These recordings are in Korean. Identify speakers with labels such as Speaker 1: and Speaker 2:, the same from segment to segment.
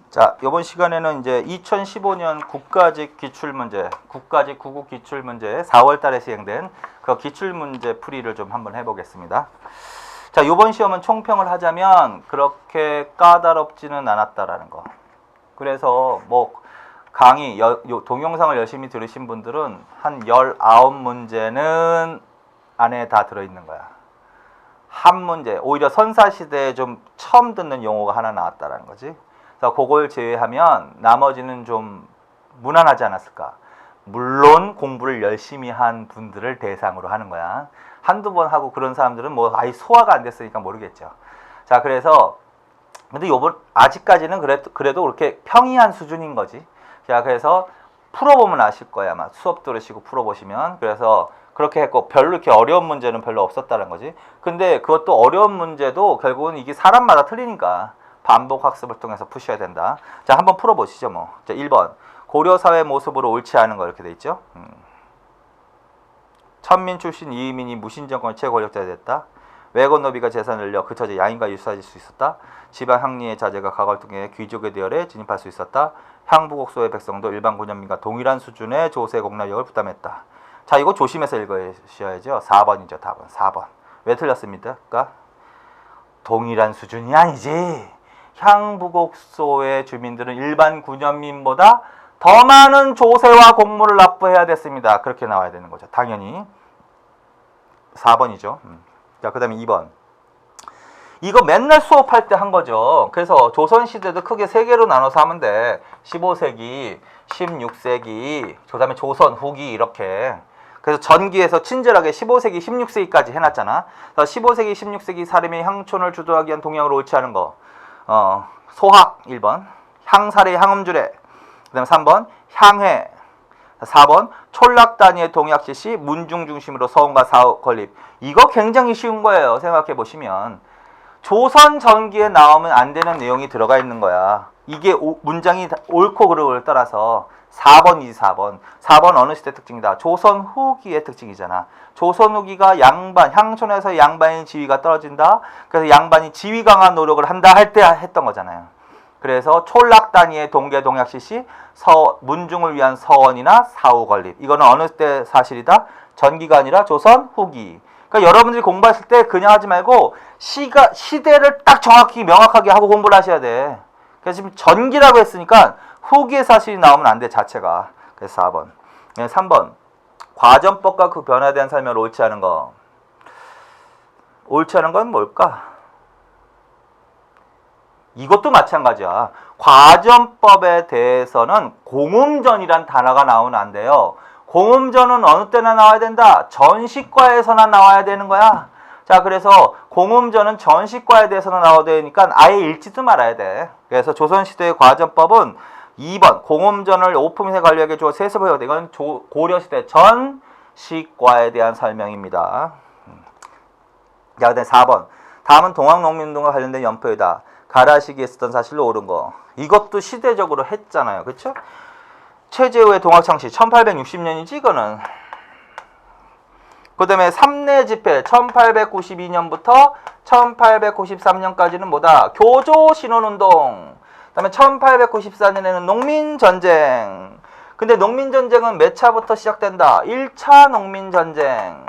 Speaker 1: 자, 이번 시간에는 이제 2015년 국가직 기출문제, 국가직 구국 기출문제 4월 달에 시행된 그 기출문제 풀이를 좀 한번 해보겠습니다. 자, 이번 시험은 총평을 하자면 그렇게 까다롭지는 않았다라는 거. 그래서 뭐 강의, 동영상을 열심히 들으신 분들은 한 19문제는 안에 다 들어있는 거야. 한 문제, 오히려 선사시대에 좀 처음 듣는 용어가 하나 나왔다라는 거지. 그래서 그걸 제외하면 나머지는 좀 무난하지 않았을까. 물론 공부를 열심히 한 분들을 대상으로 하는 거야. 한두 번 하고 그런 사람들은 뭐 아예 소화가 안 됐으니까 모르겠죠. 자, 그래서 근데 요번 아직까지는 그래도 그렇게 평이한 수준인 거지. 자, 그래서 풀어보면 아실 거야. 아마 수업 들으시고 풀어보시면. 그래서 그렇게 했고 별로 이렇게 어려운 문제는 별로 없었다는 거지. 근데 그것도 어려운 문제도 결국은 이게 사람마다 틀리니까 반복 학습을 통해서 푸셔야 된다. 자, 한번 풀어보시죠. 뭐. 자, 1번. 고려사회 모습으로 옳지 않은 거 이렇게 돼 있죠. 천민 출신 이의민이 무신정권 최고권력자가 됐다. 외건 노비가 재산을 늘려 그 처지에 양인과 유사해질 수 있었다. 지방 항리의 자제가 가과를 통해 귀족의 대열에 진입할 수 있었다. 향부곡소의 백성도 일반 군현민과 동일한 수준의 조세 공납력을 부담했다. 자, 이거 조심해서 읽으셔야죠. 4번이죠. 답은 4번. 왜 틀렸습니까? 동일한 수준이 아니지. 향부곡소의 주민들은 일반 군현민보다 더 많은 조세와 공물을 납부해야 됐습니다. 그렇게 나와야 되는 거죠. 당연히 4번이죠. 자, 그 다음에 2번. 이거 맨날 수업할 때 한 거죠. 그래서 조선시대도 크게 3개로 나눠서 하면 돼. 15세기, 16세기, 그 다음에 조선 후기 이렇게. 그래서 전기에서 친절하게 15세기, 16세기까지 해놨잖아. 그래서 15세기, 16세기 사람이 향촌을 주도하기 위한 동향으로 옳지 않은 거. 소학 1번. 향사례, 향음주례. 그 다음에 3번. 향회. 4번. 촌락단위의 동약 실시, 문중 중심으로 서원과 사후 건립. 이거 굉장히 쉬운 거예요. 생각해 보시면. 조선 전기에 나오면 안 되는 내용이 들어가 있는 거야. 이게 문장이 옳고 그름을 따라서 4번이지 4번. 4번 어느 시대 특징이다? 조선 후기의 특징이잖아. 조선 후기가 양반, 향촌에서 양반의 지위가 떨어진다. 그래서 양반이 지위 강화 노력을 한다 할 때 했던 거잖아요. 그래서 촌락 단위의 동계 동약 실시, 문중을 위한 서원이나 사후 건립. 이거는 어느 때 사실이다? 전기가 아니라 조선 후기. 그러니까 여러분들이 공부하실 때 그냥 하지 말고 시대를 딱 정확히 명확하게 하고 공부를 하셔야 돼. 그래서 지금 전기라고 했으니까 후기의 사실이 나오면 안 돼, 자체가. 그래서 4번. 3번. 과전법과 그 변화에 대한 설명을 옳지 않은 거. 옳지 않은 건 뭘까? 이것도 마찬가지야. 과전법에 대해서는 공음전이란 단어가 나오면 안 돼요. 공음전은 어느 때나 나와야 된다? 전시과에서나 나와야 되는 거야. 자, 그래서 공음전은 전시과에 대해서나 나와야 되니까 아예 읽지도 말아야 돼. 그래서 조선시대의 과전법은 2번 공음전을 오품위세 관리에게 주어 세습해야 돼. 이건 고려시대 전시과에 대한 설명입니다. 자, 그다음에 4번. 다음은 동학농민운동과 관련된 연표이다. 가라 시기에 쓰던 사실로 옳은 거. 이것도 시대적으로 했잖아요. 그렇죠? 최재우의 동학창시 1860년이지 이거는. 그 다음에 삼내 집회 1892년부터 1893년까지는 뭐다? 교조 신원운동. 그 다음에 1894년에는 농민전쟁. 근데 농민전쟁은 몇 차부터 시작된다? 1차 농민전쟁.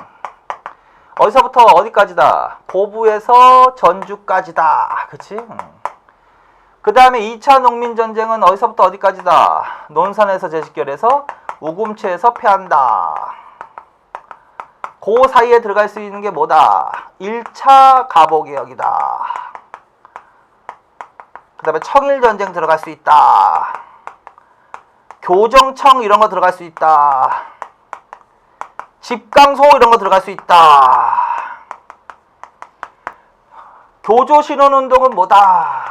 Speaker 1: 어디서부터 어디까지다? 보부에서 전주까지다. 그치? 그 다음에 2차 농민전쟁은 어디서부터 어디까지다? 논산에서 제식결에서 우금체에서 패한다. 그 사이에 들어갈 수 있는 게 뭐다? 1차 갑오개혁이다. 그 다음에 청일전쟁 들어갈 수 있다. 교정청 이런 거 들어갈 수 있다. 집강소 이런 거 들어갈 수 있다. 교조신원운동은 뭐다?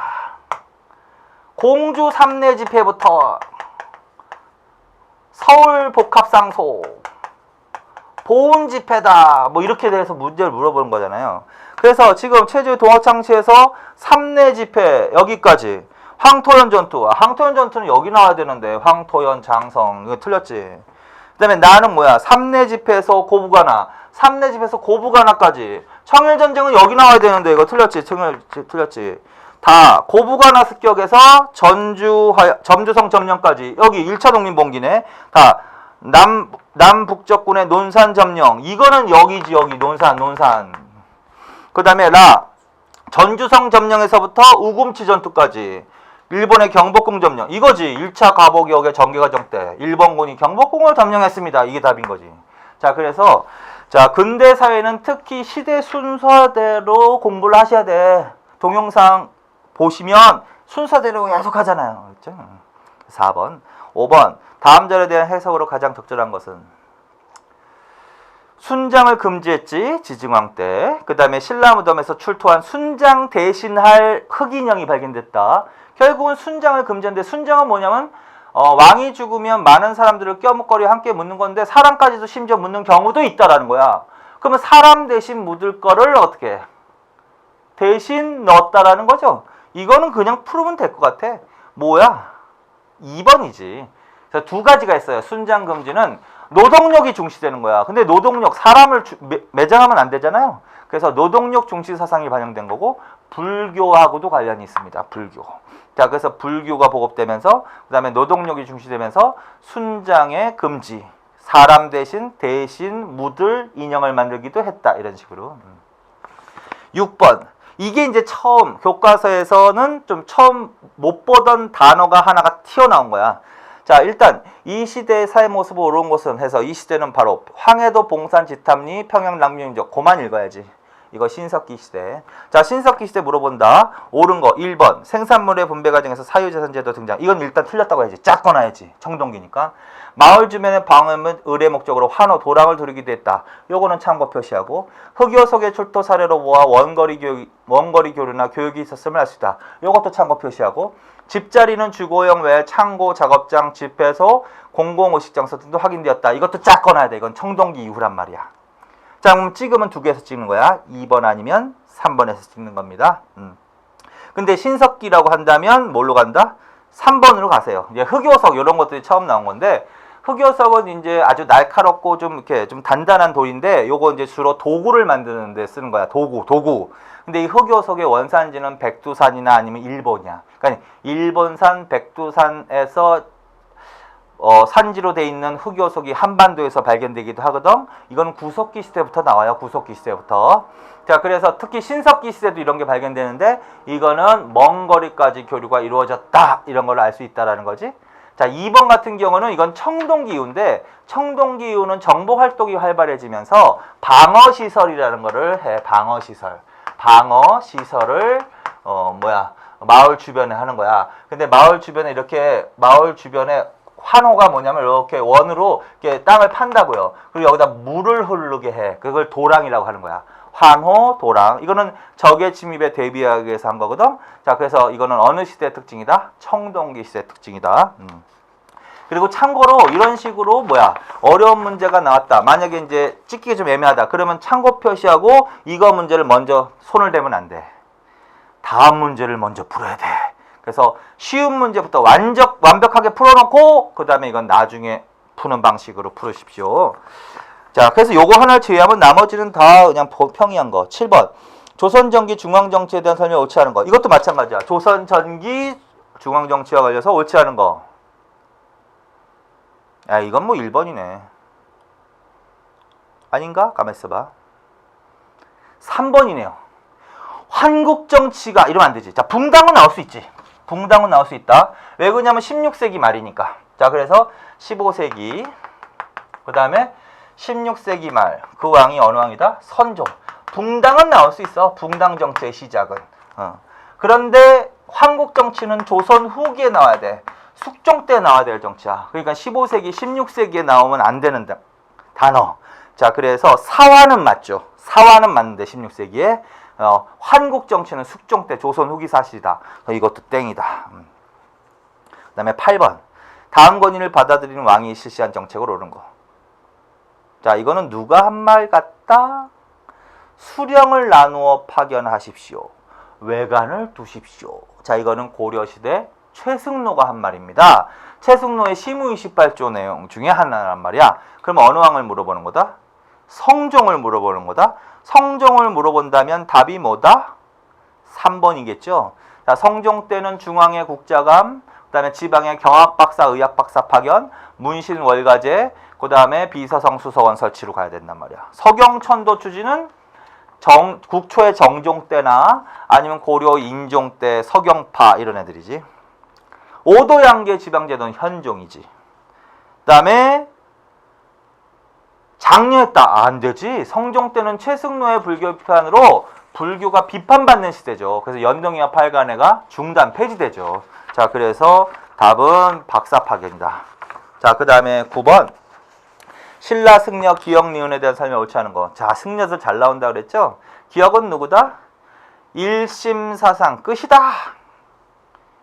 Speaker 1: 공주 삼내 집회부터 서울 복합상소, 보훈 집회다. 뭐 이렇게 대해서 문제를 물어보는 거잖아요. 그래서 지금 최주 동학창시에서 삼내 집회 여기까지. 황토현 전투. 황토현 전투는 여기 나와야 되는데 황토현 장성 이거 틀렸지. 그 다음에 나는 뭐야? 삼내 집회에서 고부가나. 삼내 집회에서 고부가나까지. 청일전쟁은 여기 나와야 되는데 이거 틀렸지. 틀렸지. 다 고부가나 습격에서 점주성 점령까지 여기 1차 독립봉기네. 다 남북적군의 논산 점령. 이거는 여기지 여기 논산. 그 다음에 전주성 점령에서부터 우금치 전투까지 일본의 경복궁 점령. 이거지. 1차 가보기역의 정계과정 때 일본군이 경복궁을 점령했습니다. 이게 답인 거지. 자, 그래서 자, 근대 사회는 특히 시대 순서대로 공부를 하셔야 돼. 동영상 보시면 순서대로 계속 하잖아요. 그렇죠? 4번. 5번. 다음 절에 대한 해석으로 가장 적절한 것은 순장을 금지했지. 지증왕 때. 그 다음에 신라 무덤에서 출토한 순장 대신할 흑인형이 발견됐다. 결국은 순장을 금지했는데 순장은 뭐냐면 왕이 죽으면 많은 사람들을 껴묵거리 함께 묻는 건데 사람까지도 심지어 묻는 경우도 있다라는 거야. 그러면 사람 대신 묻을 거를 어떻게 대신 넣었다라는 거죠. 이거는 그냥 풀으면 될 것 같아. 뭐야? 2번이지. 그래서 두 가지가 있어요. 순장 금지는 노동력이 중시되는 거야. 근데 노동력, 사람을 매장하면 안 되잖아요. 그래서 노동력 중시 사상이 반영된 거고 불교하고도 관련이 있습니다. 불교. 자, 그래서 불교가 보급되면서 그 다음에 노동력이 중시되면서 순장의 금지, 사람 대신 묻을 인형을 만들기도 했다. 이런 식으로. 6번. 이게 이제 처음 교과서에서는 좀 처음 못 보던 단어가 하나가 튀어나온 거야. 자, 일단 이 시대의 사회 모습을 옳은 것은 해서 이 시대는 바로 황해도 봉산 지탐리 평양 남유인적. 고만 읽어야지. 이거 신석기 시대. 자, 신석기 시대 물어본다. 옳은 거 1번. 생산물의 분배 과정에서 사유재산제도 등장. 이건 일단 틀렸다고 해야지. 짝거나야지. 청동기니까. 마을 주변의 방음은 의뢰 목적으로 환호, 도랑을 두르기도 했다. 요거는 참고 표시하고. 흑요석의 출토 사례로 모아 원거리 교류나 교육이 있었음을 알 수 있다. 요것도 참고 표시하고. 집자리는 주거용 외에 창고, 작업장, 집회소, 공공의식장소 등도 확인되었다. 이것도 짝거나야 돼. 이건 청동기 이후란 말이야. 자, 그럼 찍으면 두 개에서 찍는 거야. 2번 아니면 3번에서 찍는 겁니다. 근데 신석기라고 한다면 뭘로 간다? 3번으로 가세요. 이제 흑요석 이런 것들이 처음 나온 건데 흑요석은 이제 아주 날카롭고 좀 이렇게 좀 단단한 돌인데 요거 이제 주로 도구를 만드는 데 쓰는 거야. 도구. 근데 이 흑요석의 원산지는 백두산이나 아니면 일본이야. 그러니까 일본산 백두산에서 산지로 돼 있는 흑요석이 한반도에서 발견되기도 하거든. 이건 구석기 시대부터 나와요. 구석기 시대부터. 자, 그래서 특히 신석기 시대도 이런 게 발견되는데 이거는 먼 거리까지 교류가 이루어졌다. 이런 걸 알 수 있다라는 거지. 자, 2번 같은 경우는 이건 청동기 이후인데 청동기 이후는 정보 활동이 활발해지면서 방어 시설이라는 거를 해. 방어 시설을 마을 주변에 하는 거야. 근데 마을 주변에 환호가 뭐냐면 이렇게 원으로 이렇게 땅을 판다고요. 그리고 여기다 물을 흐르게 해. 그걸 도랑이라고 하는 거야. 환호, 도랑. 이거는 적의 침입에 대비하기 위해서 한 거거든. 자, 그래서 이거는 어느 시대의 특징이다? 청동기 시대의 특징이다. 그리고 참고로 이런 식으로 어려운 문제가 나왔다. 만약에 이제 찍기가 좀 애매하다. 그러면 참고 표시하고 이거 문제를 먼저 손을 대면 안 돼. 다음 문제를 먼저 풀어야 돼. 그래서 쉬운 문제부터 완벽하게 풀어놓고 그 다음에 이건 나중에 푸는 방식으로 풀으십시오. 자, 그래서 요거 하나를 제외하면 나머지는 다 그냥 평이한 거. 7번. 조선전기 중앙정치에 대한 설명 옳지 않은 거. 이것도 마찬가지야. 조선전기 중앙정치와 관련해서 옳지 않은 거. 야, 이건 뭐 1번이네. 아닌가? 가만 있어봐. 3번이네요. 한국정치가 이러면 안 되지. 자, 붕당은 나올 수 있지. 붕당은 나올 수 있다. 왜 그러냐면 16세기 말이니까. 자, 그래서 15세기 그 다음에 16세기 말 그 왕이 어느 왕이다? 선종. 붕당은 나올 수 있어. 붕당 정치의 시작은. 그런데 한국 정치는 조선 후기에 나와야 돼. 숙종 때 나와야 될 정치야. 그러니까 15세기, 16세기에 나오면 안 되는 단어. 자, 그래서 사화는 맞죠. 사화는 맞는데 16세기에 한국 정치는 숙종 때 조선 후기 사실이다. 이것도 땡이다. 그 다음에 8번. 다음 권위를 받아들이는 왕이 실시한 정책으로 옳은 거. 자, 이거는 누가 한 말 같다? 수령을 나누어 파견하십시오. 외관을 두십시오. 자, 이거는 고려시대 최승로가 한 말입니다. 최승로의 시무28조 내용 중에 하나란 말이야. 그러면 어느 왕을 물어보는 거다? 성종을 물어보는 거다. 성종을 물어본다면 답이 뭐다? 3번이겠죠. 자, 성종 때는 중앙의 국자감, 그 다음에 지방의 경학박사, 의학박사 파견, 문신 월가제, 그 다음에 비서성 수서원 설치로 가야 된단 말이야. 서경천도 추진은 국초의 정종 때나 아니면 고려 인종 때 서경파 이런 애들이지. 오도양계 지방제도는 현종이지. 그 다음에 장려했다. 안 되지. 성종 때는 최승로의 불교 비판으로 불교가 비판받는 시대죠. 그래서 연등이와 팔간회가 중단 폐지되죠. 자, 그래서 답은 박사 파견이다. 자, 그 다음에 9번. 신라, 승려, 기역, 니은에 대한 설명 옳지 않은 거. 자, 승려들 잘 나온다 그랬죠? 기역은 누구다? 일심사상 끝이다.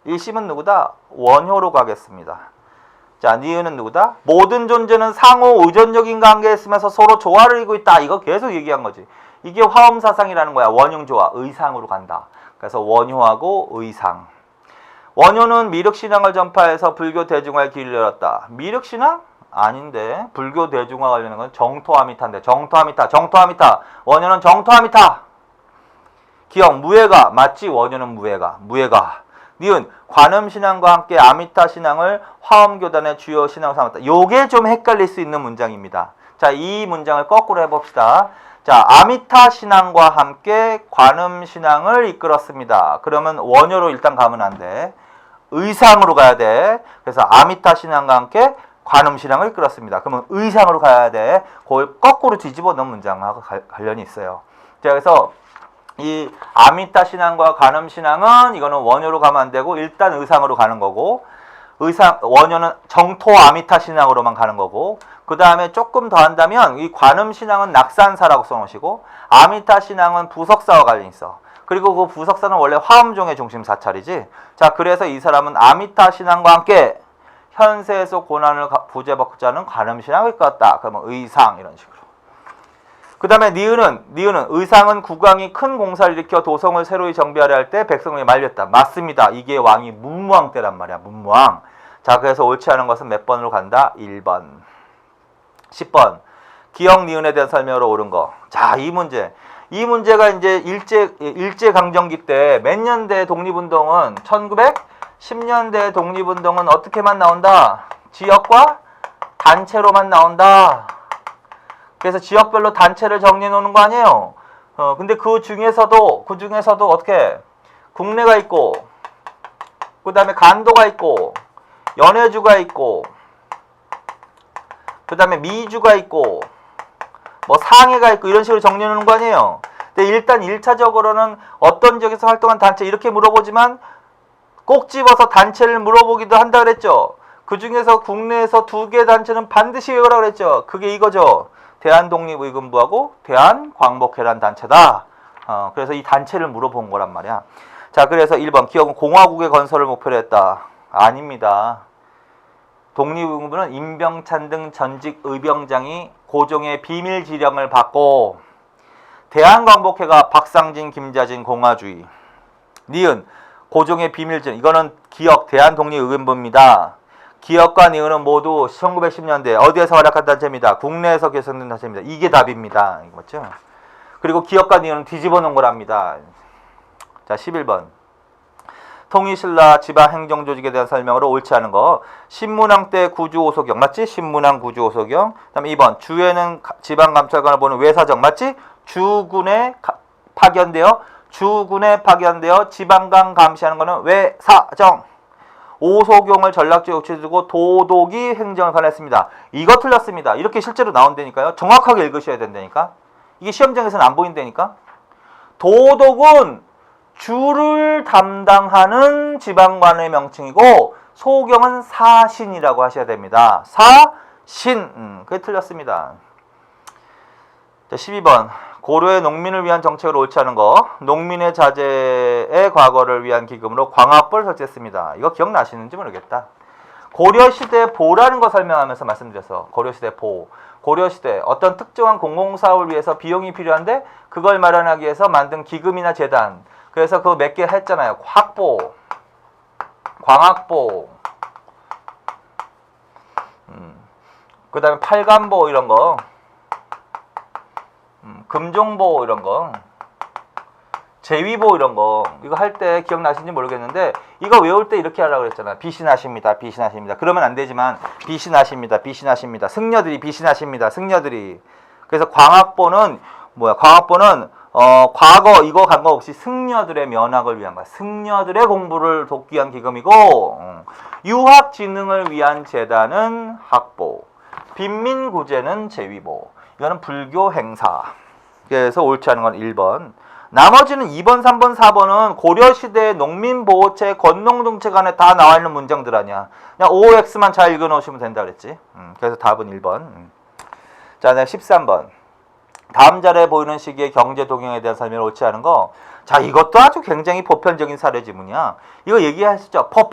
Speaker 1: 일심은 누구다? 원효로 가겠습니다. 자, 니은은 누구다? 모든 존재는 상호 의존적인 관계에 있으면서 서로 조화를 이루고 있다. 이거 계속 얘기한 거지. 이게 화엄사상이라는 거야. 원흉조화, 의상으로 간다. 그래서 원효하고 의상. 원효는 미륵신앙을 전파해서 불교 대중화의 길을 열었다. 미륵신앙? 아닌데. 불교 대중화 관련된 건 정토아미타인데. 정토아미타. 원효는 정토아미타. 기억, 무예가. 맞지? 원효는 무예가. 니은, 관음신앙과 함께 아미타신앙을 화엄교단의 주요 신앙으로 삼았다. 요게 좀 헷갈릴 수 있는 문장입니다. 자, 이 문장을 거꾸로 해봅시다. 자, 아미타신앙과 함께 관음신앙을 이끌었습니다. 그러면 원효로 일단 가면 안 돼. 의상으로 가야 돼. 그래서 아미타신앙과 함께 관음신앙을 이끌었습니다. 그러면 의상으로 가야 돼. 그걸 거꾸로 뒤집어 놓은 문장하고 관련이 있어요. 자, 그래서 이 아미타 신앙과 관음 신앙은 이거는 원효로 가면 안 되고 일단 의상으로 가는 거고, 원효는 정토 아미타 신앙으로만 가는 거고, 그 다음에 조금 더 한다면 이 관음 신앙은 낙산사라고 써놓으시고 아미타 신앙은 부석사와 관련이 있어. 그리고 그 부석사는 원래 화엄종의 중심 사찰이지. 자, 그래서 이 사람은 아미타 신앙과 함께 현세에서 고난을 부재받고자 하는 관음 신앙을 이끌었다. 그러면 의상 이런 식으로. 그 다음에 니은은 의상은 국왕이 큰 공사를 일으켜 도성을 새로이 정비하려 할 때 백성이 말렸다. 맞습니다. 이게 왕이 문무왕 때란 말이야. 문무왕. 자, 그래서 옳지 않은 것은 몇 번으로 간다? 1번. 10번. 기역 니은에 대한 설명으로 옳은 거. 자, 이 문제가 이제 일제강점기 때 몇 년대 독립운동은 1910년대 독립운동은 어떻게만 나온다? 지역과 단체로만 나온다. 그래서 지역별로 단체를 정리해 놓는 거 아니에요. 근데 그 중에서도 어떻게 국내가 있고, 그 다음에 간도가 있고, 연해주가 있고, 그 다음에 미주가 있고, 뭐 상해가 있고 이런 식으로 정리해 놓는 거 아니에요. 근데 일단 1차적으로는 어떤 지역에서 활동한 단체 이렇게 물어보지만 꼭 집어서 단체를 물어보기도 한다 그랬죠. 그 중에서 국내에서 2개 단체는 반드시 외우라고 그랬죠. 그게 이거죠. 대한독립의금부하고 대한광복회란 단체다. 그래서 이 단체를 물어본 거란 말이야. 자, 그래서 1번 기억은 공화국의 건설을 목표로 했다. 아닙니다. 독립의금부는 임병찬 등 전직 의병장이 고종의 비밀 지령을 받고, 대한광복회가 박상진, 김자진, 공화주의. 니은 고종의 비밀 지령. 이거는 기억 대한독립의금부입니다. 기역과 니은은 모두 1910년대 어디에서 활약한 단체입니다. 국내에서 개선된 단체입니다. 이게 답입니다. 맞죠? 그리고 기역과 니은은 뒤집어 놓은 거랍니다. 자, 11번. 통일신라 지방행정조직에 대한 설명으로 옳지 않은 거. 신문왕 때 구주오소경 맞지? 신문왕 구주오소경. 그 다음에 2번. 주에는 지방감찰관을 보는 외사정 맞지? 주군에 파견되어 지방감 감시하는 거는 외사정. 오소경을 전략적 요치에 두고 도독이 행정을 관할했습니다. 이거 틀렸습니다. 이렇게 실제로 나온다니까요. 정확하게 읽으셔야 된다니까. 이게 시험장에서는 안 보인다니까. 도독은 주를 담당하는 지방관의 명칭이고 소경은 사신이라고 하셔야 됩니다. 사신. 그게 틀렸습니다. 자, 12번. 고려의 농민을 위한 정책을 옳지 않은 거. 농민의 자제의 과거를 위한 기금으로 광합부를 설치했습니다. 이거 기억나시는지 모르겠다. 고려시대 보라는 거 설명하면서 말씀드렸어. 고려시대 보. 고려시대 어떤 특정한 공공사업을 위해서 비용이 필요한데 그걸 마련하기 위해서 만든 기금이나 재단. 그래서 그거 몇 개 했잖아요. 확보, 광학보, 그 다음에 팔관보 이런 거. 금종보 이런 거, 제위보 이런 거 이거 할 때 기억나시는지 모르겠는데 이거 외울 때 이렇게 하라고 그랬잖아. 비신하십니다. 비신하십니다. 그러면 안 되지만 비신하십니다. 비신하십니다. 승려들이 비신하십니다. 승려들이. 그래서 광학보는 뭐야? 광학보는 과거 이거 간거 없이 승려들의 면학을 위한 거야. 승려들의 공부를 돕기 위한 기금이고 유학 진흥을 위한 재단은 학보. 빈민구제는 제위보. 이거는 불교 행사. 그래서 옳지 않은 건 1번. 나머지는 2번, 3번, 4번은 고려시대 농민보호체, 건농정책 안에 다 나와 있는 문장들 아니야. 그냥 OX만 잘 읽어 놓으시면 된다 그랬지. 그래서 답은 1번. 자, 13번. 다음 자리에 보이는 시기의 경제 동향에 대한 설명을 옳지 않은 거. 자, 이것도 아주 굉장히 보편적인 사례 지문이야. 이거 얘기하시죠. 포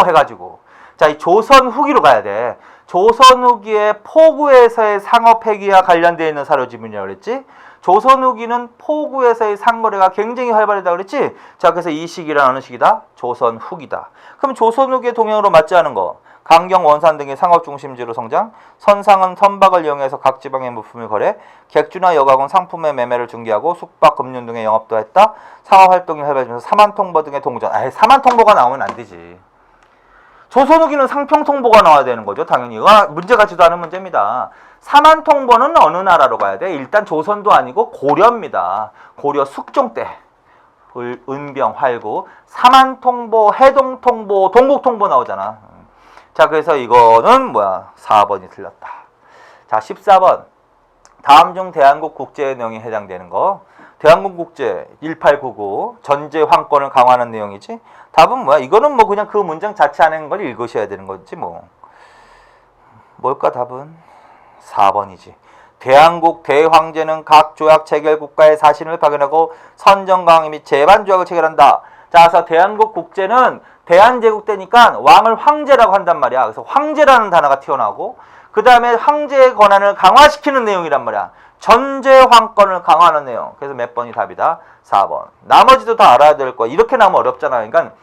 Speaker 1: 해가지고. 자, 이 조선 후기로 가야 돼. 조선 후기에 포구에서의 상업 회기와 관련되어 있는 사료 지문이라고 그랬지? 조선 후기는 포구에서의 상거래가 굉장히 활발하다고 그랬지? 자, 그래서 이 시기란 어느 시기다? 조선 후기다. 그럼 조선 후기의 동향으로 맞지 않은 거. 강경, 원산 등의 상업 중심지로 성장, 선상은 선박을 이용해서 각 지방의 물품을 거래, 객주나 여가군 상품의 매매를 중개하고 숙박, 금융 등의 영업도 했다. 상업 활동이 활발해지면서 사만통보 등의 동전. 사만통보가 나오면 안 되지. 조선 후기는 상평통보가 나와야 되는 거죠. 당연히. 이거 문제 같지도 않은 문제입니다. 사만통보는 어느 나라로 가야 돼? 일단 조선도 아니고 고려입니다. 고려 숙종 때. 은병, 활구. 사만통보, 해동통보, 동국통보 나오잖아. 자, 그래서 이거는 뭐야? 4번이 틀렸다. 자, 14번. 다음 중 대한국 국제의 내용에 해당되는 거. 대한국 국제 1899 전제 황권을 강화하는 내용이지. 답은 뭐야? 이거는 뭐 그냥 그 문장 자체 안에 있는 걸 읽으셔야 되는 거지 뭐. 뭘까 답은? 4번이지. 대한국 대황제는 각 조약 체결 국가의 사신을 파견하고 선정강의 및 재반 조약을 체결한다. 자, 그래서 대한국 국제는 대한제국 때니까 왕을 황제라고 한단 말이야. 그래서 황제라는 단어가 튀어나오고 그 다음에 황제의 권한을 강화시키는 내용이란 말이야. 전제 황권을 강화하는 내용. 그래서 몇 번이 답이다? 4번. 나머지도 다 알아야 될 거야. 이렇게 나오면 어렵잖아. 그러니까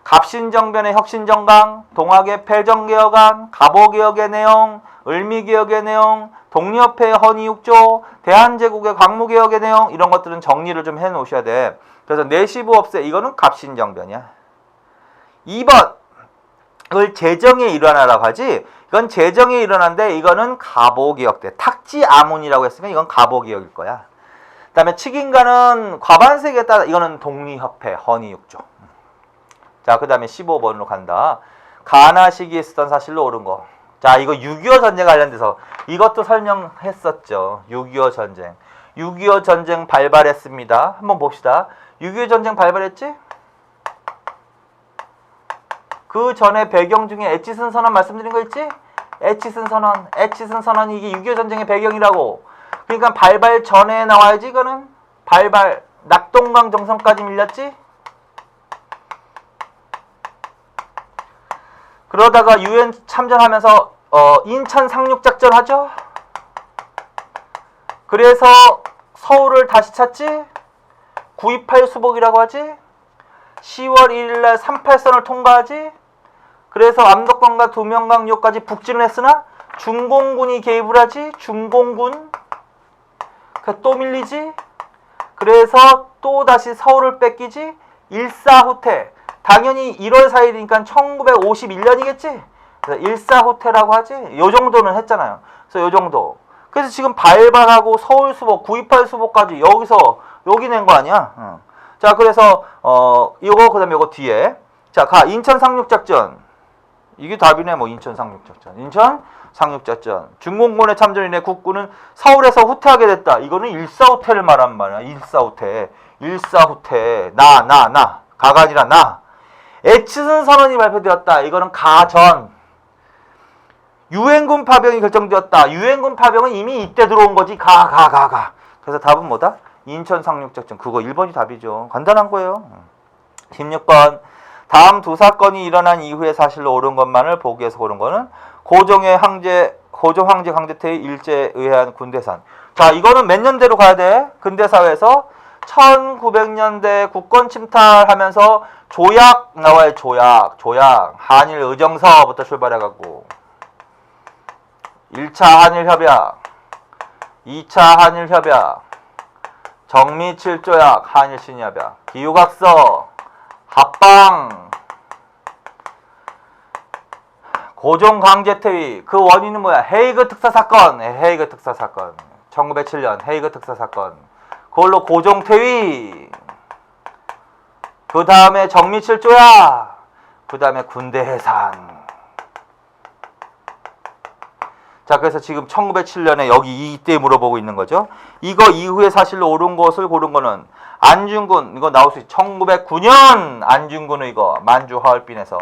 Speaker 1: 갑신정변의 혁신정강, 동학의 패정개혁안, 갑오개혁의 내용, 을미개혁의 내용, 독립회의 헌의육조, 대한제국의 광무개혁의 내용 이런 것들은 정리를 좀 해놓으셔야 돼. 그래서 내시부 없애 이거는 갑신정변이야. 2번 이걸 재정의 일환이라고 하지. 이건 재정의 일환인데 이거는 갑오개혁 때 탁지 아문이라고 했으면 이건 갑오개혁일 거야. 그 다음에 칙인가는 과반세기에 따라 이거는 독립협회 헌의육조. 자, 그 다음에 15번으로 간다. 가나 시기에 있었던 사실로 옳은 거. 자, 이거 6.25 전쟁 관련돼서 이것도 설명했었죠. 6.25 전쟁. 6.25 전쟁 발발했습니다. 한번 봅시다. 6.25 전쟁 발발했지? 그 전에 배경 중에 에치슨 선언 말씀드린 거 있지? 에치슨 선언. 에치슨 선언이 이게 6.25 전쟁의 배경이라고. 그러니까 발발 전에 나와야지 이거는. 발발. 낙동강 정선까지 밀렸지? 그러다가 UN 참전하면서 인천 상륙작전 하죠? 그래서 서울을 다시 찾지? 9.28 수복이라고 하지? 10월 1일날 38선을 통과하지? 그래서 암덕강과 두명강요까지 북진을 했으나 중공군이 개입을 하지? 중공군? 또 밀리지? 그래서 또 다시 서울을 뺏기지? 일사후퇴. 당연히 1월 4일이니까 1951년이겠지? 그래서 일사후퇴라고 하지? 요 정도는 했잖아요. 그래서 요 정도. 그래서 지금 발발하고 서울 수복, 9.28 수복까지 여기서 여기 낸 거 아니야? 자, 그래서 이거 그다음에 요거 뒤에. 자, 가 인천 상륙작전. 이게 답이네. 뭐 인천 상륙작전. 인천 상륙작전. 중공군의 참전을 인해 국군은 서울에서 후퇴하게 됐다. 이거는 일사후퇴를 말하는 말이야. 일사후퇴. 일사후퇴. 가가 아니라 나. 에치슨 선언이 발표되었다. 이거는 가전. 유엔군 파병이 결정되었다. 유엔군 파병은 이미 이때 들어온 거지. 가. 그래서 답은 뭐다? 인천 상륙작전. 그거 1번이 답이죠. 간단한 거예요. 16번. 다음 두 사건이 일어난 이후의 사실로 옳은 것만을 보기에서 고른 거는 고종 황제 강제태의 일제에 의한 군대산. 자, 이거는 몇 년대로 가야 돼? 근대사회에서 1900년대 국권 침탈하면서 조약 나와요. 조약. 한일 의정서부터 출발해갖고 1차 한일 협약, 2차 한일 협약, 정미칠조약, 한일신협약, 기후각서, 합방, 고종강제퇴위. 그 원인은 뭐야? 헤이그 특사사건. 헤이그 특사사건. 1907년 헤이그 특사사건. 그걸로 고종퇴위. 그 다음에 정미칠조약. 그 다음에 군대 해산. 자, 그래서 지금 1907년에 여기 이때 물어보고 있는 거죠. 이거 이후에 사실로 옳은 것을 고른 거는 안중근, 이거 나올 수 있죠. 1909년 안중근 의거, 만주 하얼빈에서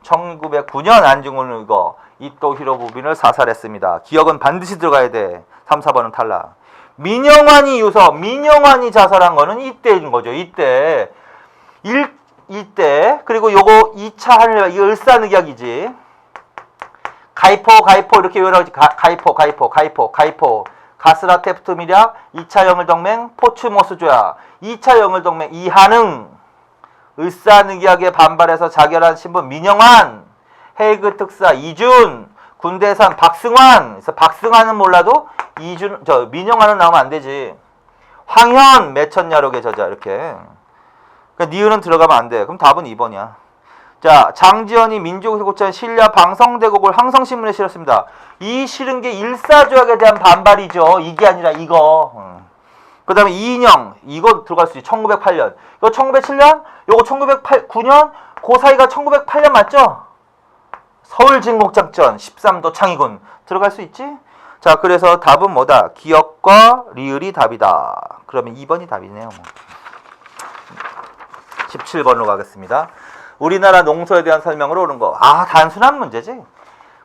Speaker 1: 1909년 안중근 의거, 이토 히로부미를 사살했습니다. 기억은 반드시 들어가야 돼. 3, 4번은 탈락. 민영환이 유서, 민영환이 자살한 거는 이때인 거죠. 이때. 이때. 그리고 요거 2차 한일, 이거 을사늑약이지. 가이포 이렇게 외워라지. 가이포 가스라 테프트 밀약, 2차 영을동맹, 포츠모스 조약, 2차 영을동맹, 이한응, 을사늑약에 반발해서 자결한 신분 민영환, 헤이그 특사 이준, 군대산 박승환. 그래서 박승환은 몰라도 이준, 민영환은 나오면 안 되지. 황현, 매천야록의 저자. 이렇게. 그러니까 니은은 들어가면 안 돼. 그럼 답은 2번이야. 자, 장지연이 민족회고찬 신라 방성대곡을 항성신문에 실었습니다. 이 실은 게 일사조약에 대한 반발이죠. 이게 아니라 이거. 그 다음에 이인영, 이거 들어갈 수 있지. 1908년. 이거 1907년, 이거 1909년, 그 사이가 1908년 맞죠? 서울진국작전, 13도 창의군. 들어갈 수 있지? 자, 그래서 답은 뭐다? 기억과 리을이 답이다. 그러면 2번이 답이네요. 17번으로 가겠습니다. 우리나라 농서에 대한 설명으로 옳은 거. 단순한 문제지.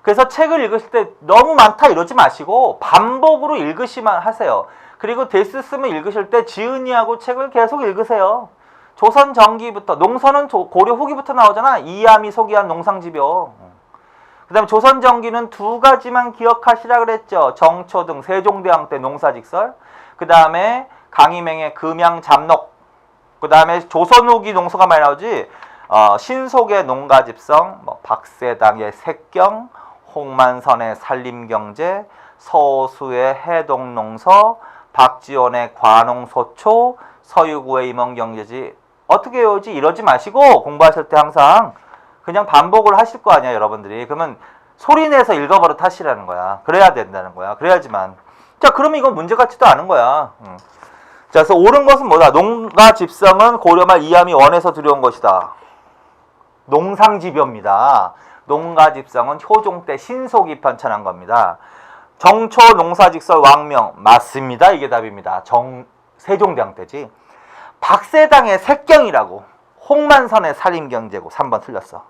Speaker 1: 그래서 책을 읽으실 때 너무 많다 이러지 마시고 반복으로 읽으시만 하세요. 그리고 데스 쓰면 읽으실 때 지은이하고 책을 계속 읽으세요. 조선 전기부터, 농서는 고려 후기부터 나오잖아. 이암이 소개한 농상지표. 그 다음에 조선 전기는 2가지만 기억하시라 그랬죠. 정초등, 세종대왕 때 농사직설. 그 다음에 강희맹의 금양잡록. 그 다음에 조선 후기 농서가 많이 나오지. 신속의 농가집성, 박세당의 색경, 홍만선의 산림경제, 서수의 해동농서, 박지원의 관홍소초, 서유구의 임원경제지. 어떻게 외우지? 이러지 마시고 공부하실 때 항상 그냥 반복을 하실 거 아니야, 여러분들이. 그러면 소리내서 읽어버릇 하시라는 거야. 그래야 된다는 거야. 그래야지만. 자, 그러면 이건 문제 같지도 않은 거야. 자, 그래서 옳은 것은 뭐다? 농가집성은 고려말 이암이 원에서 들여온 것이다. 농상지표입니다. 농가집성은 효종 때 신속이 편찬한 겁니다. 정초 농사직설 왕명 맞습니다. 이게 답입니다. 세종대왕 때지. 박세당의 색경이라고, 홍만선의 살림경제고 3번 틀렸어.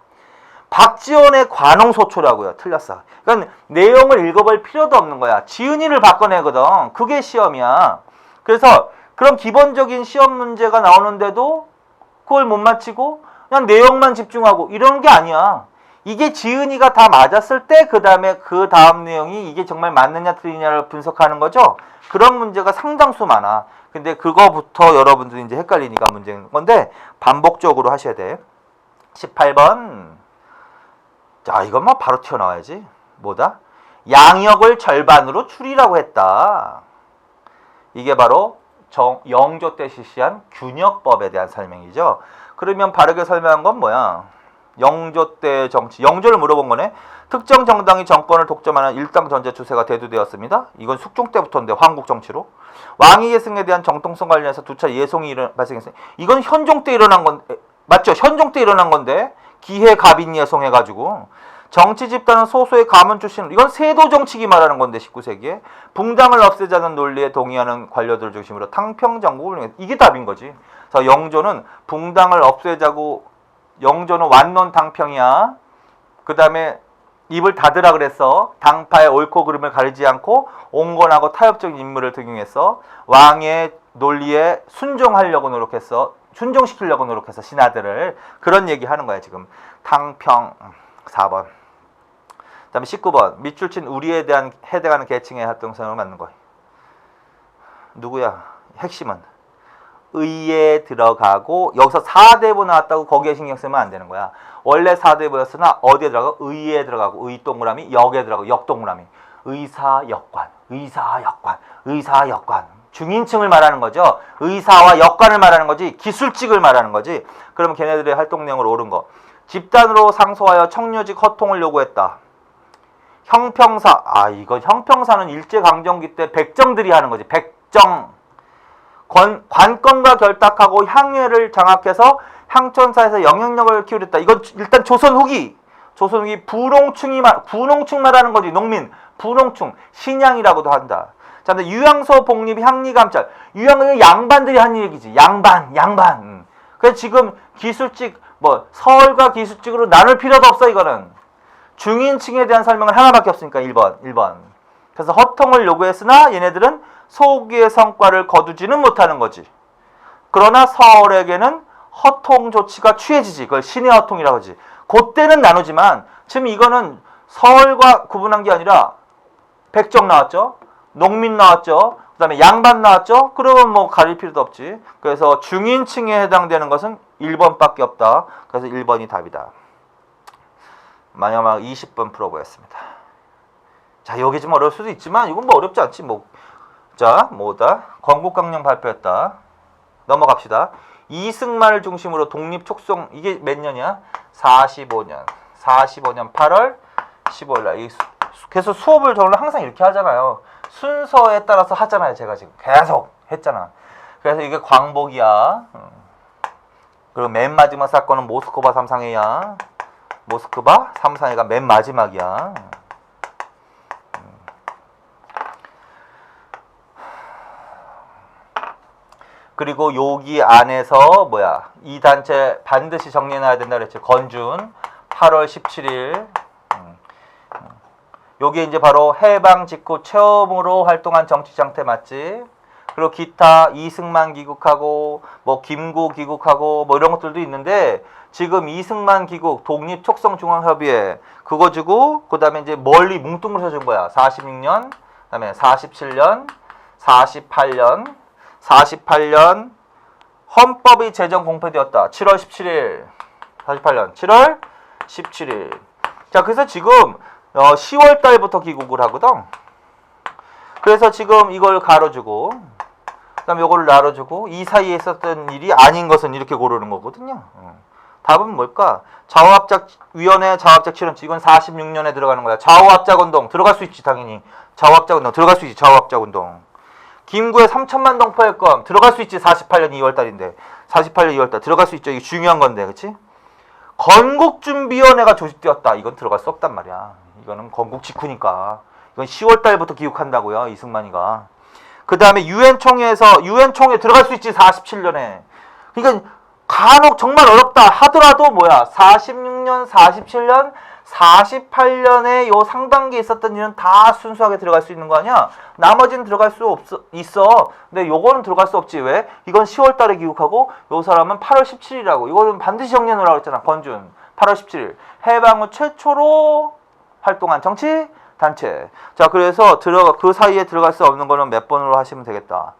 Speaker 1: 박지원의 관홍소초라고요. 틀렸어. 그러니까 내용을 읽어볼 필요도 없는 거야. 지은이를 바꿔내거든. 그게 시험이야. 그래서 그런 기본적인 시험 문제가 나오는데도 그걸 못 맞히고 그냥 내용만 집중하고 이런 게 아니야. 이게 지은이가 다 맞았을 때 그 다음 내용이 이게 정말 맞느냐 틀리냐를 분석하는 거죠. 그런 문제가 상당수 많아. 근데 그거부터 여러분들이 이제 헷갈리니까 문제인 건데 반복적으로 하셔야 돼. 18번. 자, 이것만 바로 튀어나와야지. 뭐다? 양역을 절반으로 줄이라고 했다. 이게 바로 영조 때 실시한 균역법에 대한 설명이죠. 그러면 바르게 설명한 건 뭐야? 영조 때 정치. 영조를 물어본 거네. 특정 정당이 정권을 독점하는 일당 전제 추세가 대두되었습니다. 이건 숙종 때부터인데 황국 정치로. 왕위 계승에 대한 정통성 관련해서 2차 예송이 발생했어요. 이건 현종 때 일어난 건데 맞죠? 현종 때 일어난 건데 기해 갑인 예송해가지고 정치 집단은 소수의 가문 출신. 이건 세도 정치기 말하는 건데 19세기에 붕당을 없애자는 논리에 동의하는 관료들을 중심으로 탕평 정국을 운영했다. 이게 답인 거지. 그래서 영조는 붕당을 없애자고 영조는 완론 당평이야. 그 다음에 입을 닫으라 그랬어. 당파의 옳고 그름을 가리지 않고 온건하고 타협적인 인물을 등용했어. 왕의 논리에 순종하려고 노력했어. 순종시키려고 노력해서 신하들을. 그런 얘기 하는 거야 지금. 탕평 4번. 그 다음에 19번. 밑줄 친 우리에 대한 해당하는 계층의 활동성을 맞는 거야. 누구야? 핵심은 의에 들어가고 여기서 4대부 나왔다고 거기에 신경 쓰면 안 되는 거야. 원래 4대부였으나 어디에 들어가고 의에 들어가고 의 동그라미 역에 들어가고 역 동그라미 의사역관 중인층을 말하는 거죠. 의사와 역관을 말하는 거지 기술직을 말하는 거지. 그러면 걔네들의 활동 내용을 옳은 거. 집단으로 상소하여 청려직 허통을 요구했다. 형평사. 이거 형평사는 일제강점기 때 백정들이 하는 거지. 백정. 관건과 결탁하고 향유를 장악해서 향천사에서 영향력을 키우렸다. 이건 일단 조선 후기 분홍충 말하는 거지. 농민 분홍충 신양이라고도 한다. 자, 근데 유양소 복립 향리감찰. 유양은 양반들이 한 얘기지. 양반. 그래서 지금 기술직 서울과 기술직으로 나눌 필요도 없어. 이거는 중인층에 대한 설명은 하나밖에 없으니까 1번. 그래서 허통을 요구했으나 얘네들은 소기의 성과를 거두지는 못하는 거지. 그러나 서울에게는 허통 조치가 취해지지. 그걸 신의 허통이라고 하지. 그때는 나누지만 지금 이거는 서울과 구분한 게 아니라 백정 나왔죠. 농민 나왔죠. 그 다음에 양반 나왔죠. 그러면 가릴 필요도 없지. 그래서 중인층에 해당되는 것은 1번밖에 없다. 그래서 1번이 답이다. 마지막 20번 풀어보겠습니다. 자, 여기 좀 어려울 수도 있지만 이건 어렵지 않지. 자, 건국강령 발표했다. 넘어갑시다. 이승만을 중심으로 독립촉송. 이게 몇 년이야? 45년 8월 15일 날. 그래서 수업을 저는 항상 이렇게 하잖아요. 순서에 따라서 하잖아요. 제가 지금 계속 했잖아. 그래서 이게 광복이야. 그리고 맨 마지막 사건은 모스크바 삼상회야. 모스크바 삼상회가 맨 마지막이야. 그리고 여기 안에서 이 단체 반드시 정리해놔야 된다 그랬지. 건준 8월 17일. 여기 이제 바로 해방 직후 처음으로 활동한 정치장태 맞지? 그리고 기타 이승만 귀국하고 김구 귀국하고 이런 것들도 있는데 지금 이승만 귀국 독립촉성중앙협의회 그거 주고 그다음에 이제 멀리 뭉뚱그려서 준 거야. 46년, 그다음에 47년, 48년 헌법이 제정 공표되었다. 7월 17일. 48년 7월 17일. 자, 그래서 지금 10월 달부터 귀국을 하거든. 그래서 지금 이걸 가로주고 그다음에 이걸 나눠주고 이 사이에 있었던 일이 아닌 것은 이렇게 고르는 거거든요. 답은 뭘까? 좌우합작위원회 좌우합작실현치. 이건 46년에 들어가는 거야. 좌우합작운동 들어갈 수 있지. 당연히 좌우합작운동 들어갈 수 있지. 좌우합작운동. 김구의 3천만 동포회검 들어갈 수 있지. 48년 2월달인데 48년 2월달 들어갈 수 있죠. 이게 중요한 건데, 그렇지? 건국준비위원회가 조직되었다. 이건 들어갈 수 없단 말이야. 이거는 건국 직후니까. 이건 10월달부터 기록한다고요. 이승만이가. 그 다음에 유엔 총회 들어갈 수 있지. 47년에. 그러니까 간혹 정말 어렵다 하더라도 46년, 47년, 48년에 요 상반기에 있었던 일은 다 순수하게 들어갈 수 있는 거 아니야? 나머지는 들어갈 수 있어. 근데 요거는 들어갈 수 없지. 왜? 이건 10월 달에 귀국하고 요 사람은 8월 17일이라고. 이거는 반드시 정리해놓으라고 했잖아. 건준. 8월 17일. 해방 후 최초로 활동한 정치 단체. 자, 그래서 그 사이에 들어갈 수 없는 거는 몇 번으로 하시면 되겠다?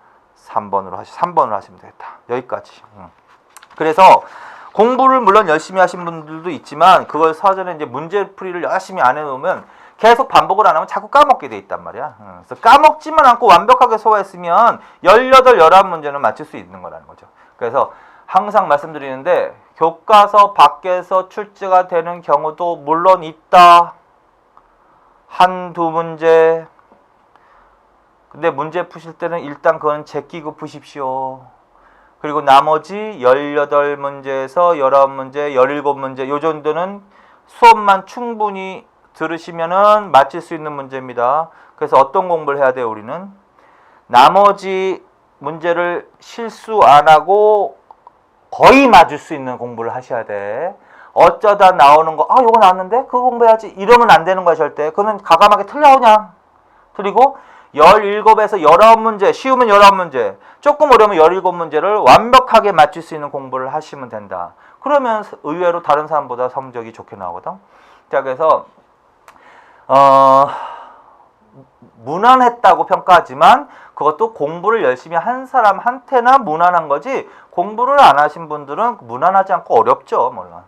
Speaker 1: 3번으로 하시면 되겠다. 여기까지. 그래서 공부를 물론 열심히 하신 분들도 있지만 그걸 사전에 이제 문제풀이를 열심히 안 해놓으면 계속 반복을 안 하면 자꾸 까먹게 돼 있단 말이야. 그래서 까먹지만 않고 완벽하게 소화했으면 18, 11문제는 맞출 수 있는 거라는 거죠. 그래서 항상 말씀드리는데 교과서 밖에서 출제가 되는 경우도 물론 있다. 한두 문제. 근데 문제 푸실 때는 일단 그건 제끼고 푸십시오. 그리고 나머지 18문제에서 19문제, 17문제 요 정도는 수업만 충분히 들으시면은 맞힐 수 있는 문제입니다. 그래서 어떤 공부를 해야 돼요, 우리는? 나머지 문제를 실수 안 하고 거의 맞을 수 있는 공부를 하셔야 돼. 어쩌다 나오는 거, 요거 나왔는데? 그거 공부해야지. 이러면 안 되는 거야, 절대. 그거는 과감하게 틀려, 그냥. 그리고 17에서 19문제, 쉬우면 19문제, 조금 어려우면 17문제를 완벽하게 맞출 수 있는 공부를 하시면 된다. 그러면 의외로 다른 사람보다 성적이 좋게 나오거든. 자, 그래서 무난했다고 평가하지만 그것도 공부를 열심히 한 사람한테나 무난한 거지 공부를 안 하신 분들은 무난하지 않고 어렵죠. 물론.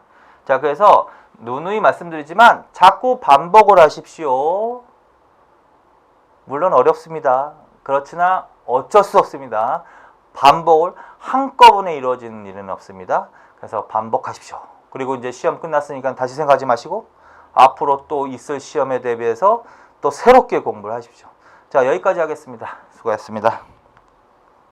Speaker 1: 자, 그래서 누누이 말씀드리지만 자꾸 반복을 하십시오. 물론 어렵습니다. 그렇지나 어쩔 수 없습니다. 반복을 한꺼번에 이루어지는 일은 없습니다. 그래서 반복하십시오. 그리고 이제 시험 끝났으니까 다시 생각하지 마시고 앞으로 또 있을 시험에 대비해서 또 새롭게 공부를 하십시오. 자, 여기까지 하겠습니다. 수고하셨습니다.